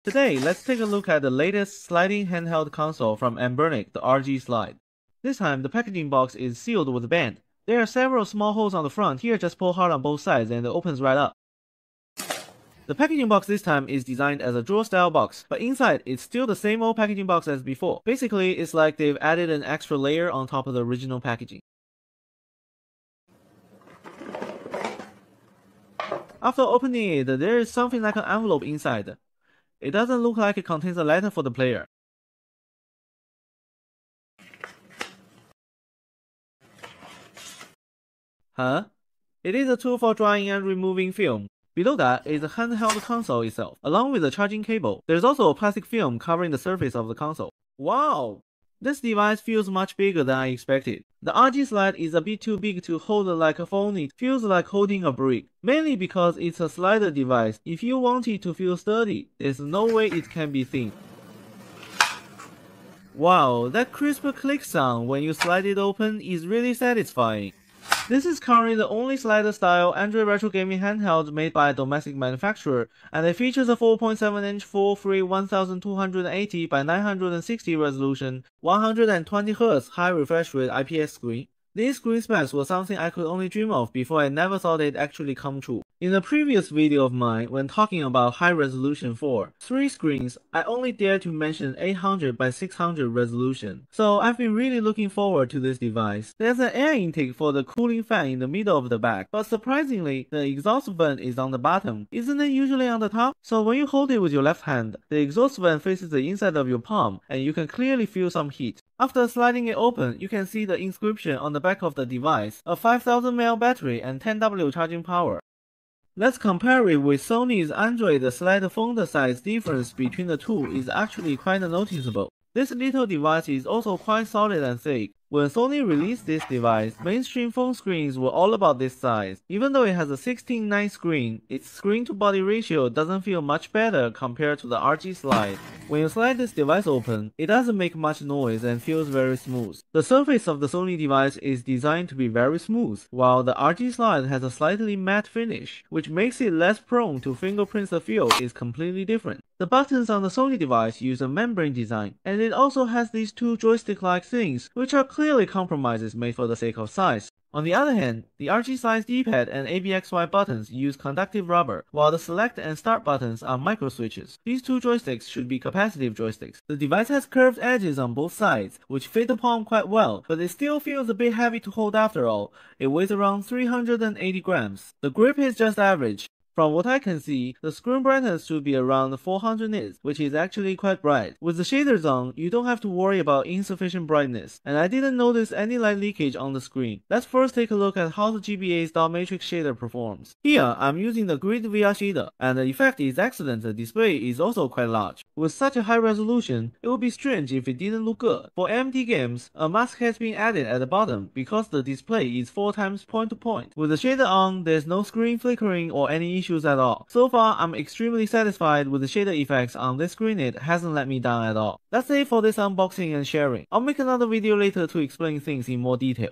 Today, let's take a look at the latest sliding handheld console from Anbernic, the RG Slide. This time, the packaging box is sealed with a band. There are several small holes on the front. Here, just pull hard on both sides and it opens right up. The packaging box this time is designed as a drawer-style box, but inside it's still the same old packaging box as before. Basically, it's like they've added an extra layer on top of the original packaging. After opening it, there is something like an envelope inside. It doesn't look like it contains a letter for the player. Huh? It is a tool for drying and removing film. Below that is the handheld console itself, along with the charging cable. There's also a plastic film covering the surface of the console. Wow! This device feels much bigger than I expected. The RG Slide is a bit too big to hold like a phone. It feels like holding a brick, mainly because it's a slider device. If you want it to feel sturdy, there's no way it can be thin. Wow, that crisp click sound when you slide it open is really satisfying. This is currently the only slider-style Android retro gaming handheld made by a domestic manufacturer, and it features a 4.7-inch full-free 1280 by 960 resolution, 120Hz high refresh rate IPS screen. These screen specs were something I could only dream of before. I never thought they'd actually come true. In a previous video of mine, when talking about high resolution for 3 screens, I only dared to mention 800 by 600 resolution. So I've been really looking forward to this device. There's an air intake for the cooling fan in the middle of the back, but surprisingly, the exhaust vent is on the bottom. Isn't it usually on the top? So when you hold it with your left hand, the exhaust vent faces the inside of your palm, and you can clearly feel some heat. After sliding it open, you can see the inscription on the back of the device, a 5000 mAh battery and 10W charging power. Let's compare it with Sony's Android. The slight phone size difference between the two is actually quite noticeable. This little device is also quite solid and thick. When Sony released this device, mainstream phone screens were all about this size. Even though it has a 16:9 screen, its screen-to-body ratio doesn't feel much better compared to the RG Slide. When you slide this device open, it doesn't make much noise and feels very smooth. The surface of the Sony device is designed to be very smooth, while the RG Slide has a slightly matte finish, which makes it less prone to fingerprints. The feel is completely different. The buttons on the Sony device use a membrane design, and it also has these two joystick-like things, which are clearly compromises made for the sake of size. On the other hand, the RG Slide's D-pad and ABXY buttons use conductive rubber, while the select and start buttons are micro switches. These two joysticks should be capacitive joysticks. The device has curved edges on both sides, which fit the palm quite well, but it still feels a bit heavy to hold after all. It weighs around 380 grams. The grip is just average. From what I can see, the screen brightness should be around 400 nits, which is actually quite bright. With the shaders on, you don't have to worry about insufficient brightness, and I didn't notice any light leakage on the screen. Let's first take a look at how the GBA's dot matrix shader performs. Here, I'm using the Grid VR shader, and the effect is excellent. The display is also quite large. With such a high resolution, it would be strange if it didn't look good. For AMD games, a mask has been added at the bottom because the display is 4 times point-to-point. With the shader on, there's no screen flickering or any issues at all. So far, I'm extremely satisfied with the shader effects on this screen. It hasn't let me down at all. That's it for this unboxing and sharing. I'll make another video later to explain things in more detail.